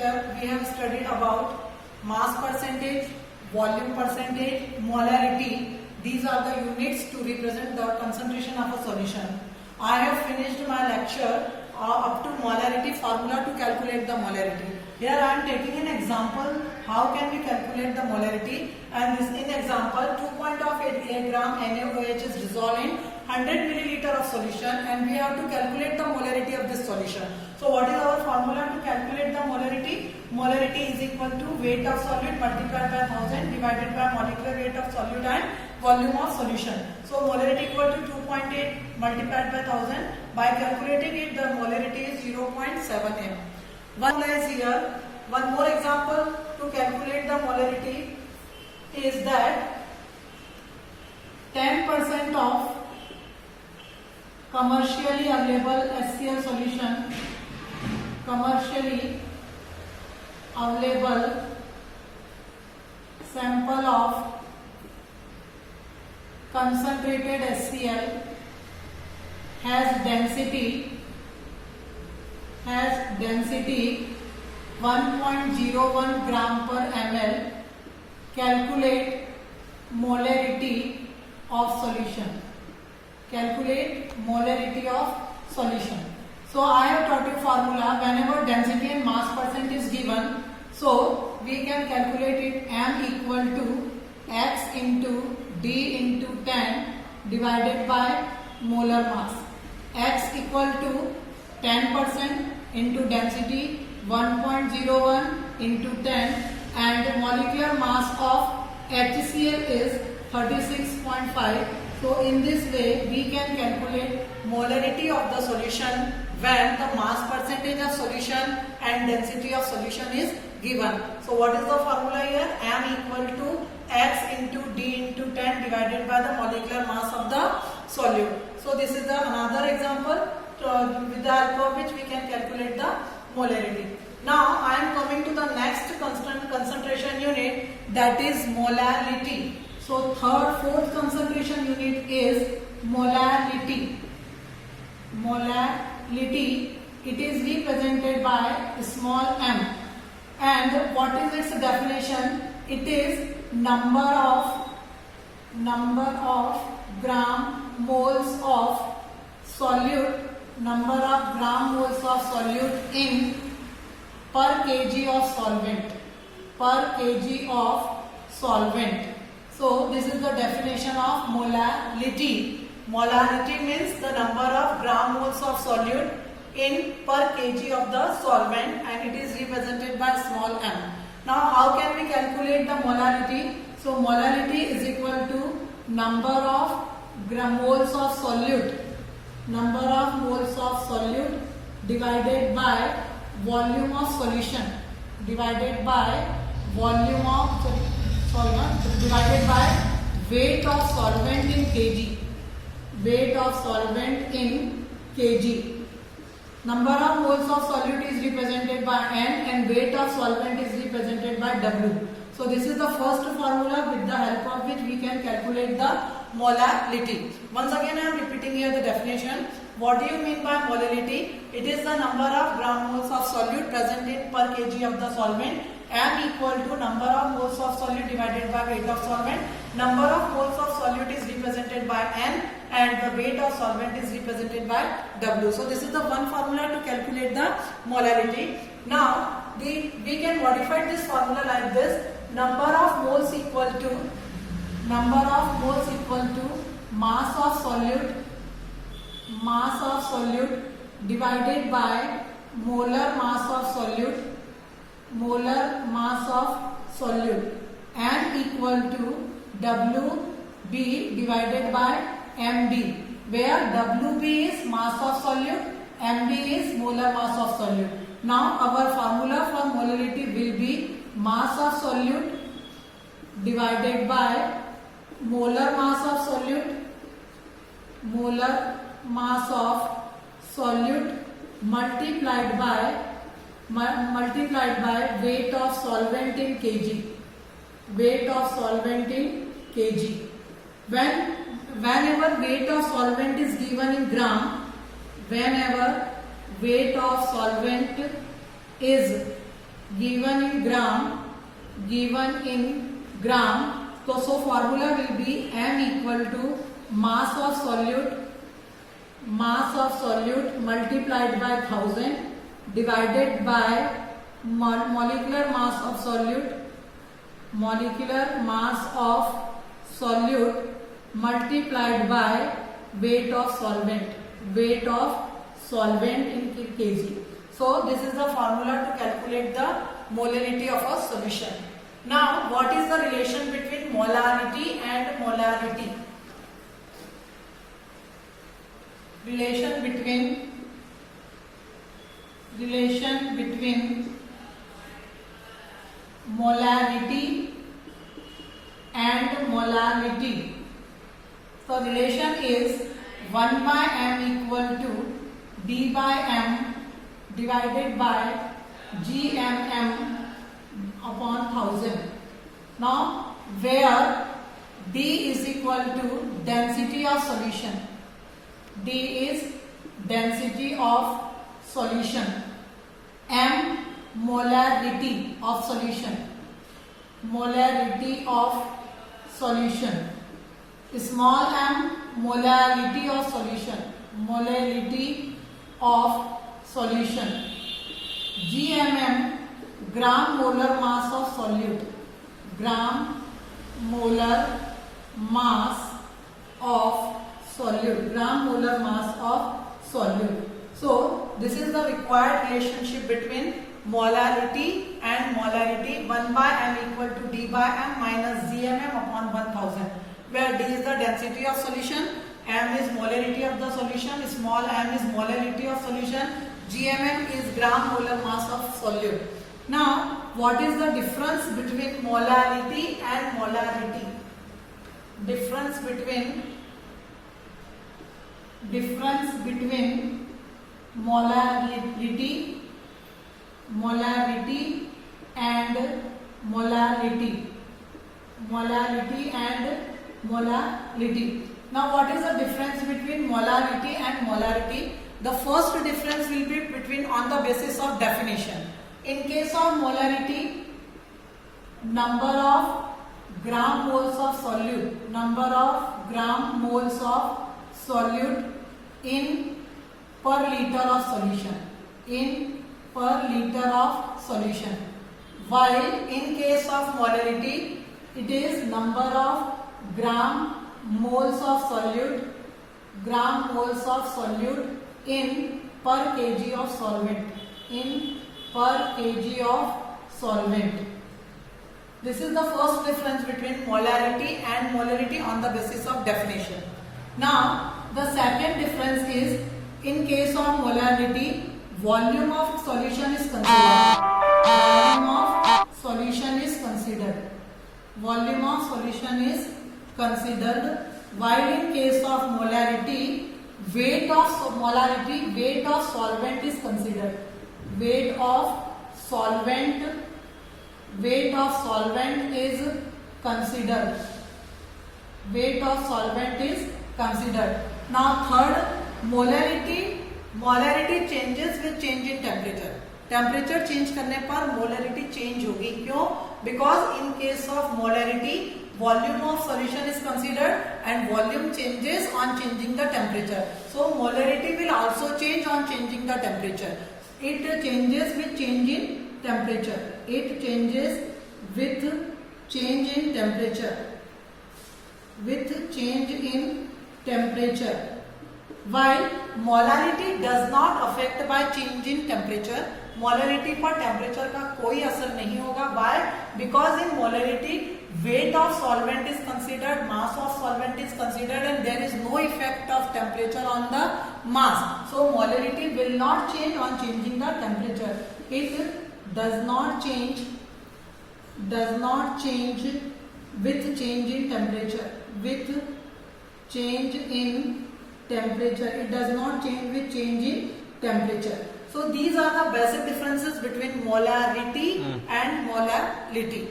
lecture we have studied about mass percentage, volume percentage, molarity. These are the units to represent the concentration of a solution. I have finished my lecture up to molarity formula to calculate the molarity. Here I am taking an example how can we calculate the molarity, and this in example 2.8 gram NaOH is dissolved in 100 milliliter of solution and we have to calculate the molarity of this solution. So what is our formula to calculate the molarity? Molarity is equal to weight of solute multiplied by 1000 divided by molecular weight of solute and volume of solution. So molarity equal to 2.8 multiplied by 1000. By calculating it, the molarity is 0.7 m. One is here. One more example to calculate the molarity is that 10% of commercially available HCl solution, commercially available sample of concentrated HCl has density 1.01 gram per ml. Calculate molarity of solution. Calculate molarity of solution. So I have taught you formula. Whenever density and mass percent is given, so we can calculate it m equal to x into d into 10 divided by molar mass. X equal to 10% into density 1.01 into 10 and molecular mass of HCl is 36.5. So in this way we can calculate molarity of the solution when the mass percentage of solution and density of solution is given. So what is the formula here? M equal to X into D into 10 divided by the molecular mass of the solute. So this is the another example with the help of which we can calculate the molarity. Now I am coming to the next concentration unit, that is molality. So fourth concentration unit is molality. Molality, it is represented by small m. And what is its definition? It is number of gram moles of solute, number of gram moles of solute in per kg of solvent, per kg of solvent. So this is the definition of molality. Molality means the number of gram moles of solute in per kg of the solvent, and it is represented by small m. Now how can we calculate the molality? So molality is equal to number of moles of solute, number of moles of solute divided by volume of solution, divided by volume of divided by weight of solvent in kg, weight of solvent in kg. Number of moles of solute is represented by N and weight of solvent is represented by W. So this is the first formula with the help of which we can calculate the molality. Once again I am repeating here the definition. What do you mean by molality? It is the number of gram moles of solute present in per kg of the solvent. M equal to number of moles of solute divided by weight of solvent. Number of moles of solute is represented by N and the weight of solvent is represented by W. So this is the one formula to calculate the molality. Now we can modify this formula like this. Number of moles equal to mass of solute divided by molar mass of solute, and equal to WB divided by MB, where WB is mass of solute, MB is molar mass of solute. Now our formula for molarity will be mass of solute divided by molar mass of solute, multiplied by weight of solvent in kg, weight of solvent in kg. Whenever weight of solvent is given in gram, whenever weight of solvent is given in gram. So formula will be m equal to mass of solute multiplied by 1000 divided by molecular mass of solute multiplied by weight of solvent in kg. So this is the formula to calculate the molarity of a solution. Now what is the relation between molarity and molarity? Relation between molarity and molarity. So relation is 1 by m equal to d by m divided by gmm upon 1000. Now where d is equal to density of solution. D is density of solution. M molarity of solution. Small m molarity of solution. GMM gram molar mass of solute. Gram molar mass of solute. So this is the required relationship between molarity and molarity. 1 by m equal to d by m minus gmm upon 1000, where d is the density of solution, m is molarity of the solution, small m is molarity of solution, gmm is gram molar mass of solute. Now what is the difference between molarity and molarity? Difference between molarity and molarity. Now what is the difference between molarity and molarity? The first difference will be between on the basis of definition. In case of molarity, number of gram moles of solute in per liter of solution. While in case of molarity, it is number of gram moles of solute in per kg of solvent. This is the first difference between molarity and molarity on the basis of definition. Now the second difference is, in case of molarity, volume of solution is considered. While in case of molarity, weight of solvent is considered. Weight of solvent is considered. Now third, molarity changes with change in temperature. Temperature change करने पर molarity change होगी. क्यों? Because in case of molarity volume of solution is considered and volume changes on changing the temperature. So molarity will also change on changing the temperature. It changes with change in temperature. While molarity does not affect by change in temperature. Molarity पर temperature का कोई असर नहीं होगा. Why? Because in molarity weight of solvent is considered, mass of solvent is considered, and there is no effect of temperature on the mass. So molarity will not change on changing the temperature. It does not change with change in temperature. It does not change with change in temperature. So these are the basic differences between molarity and molarity.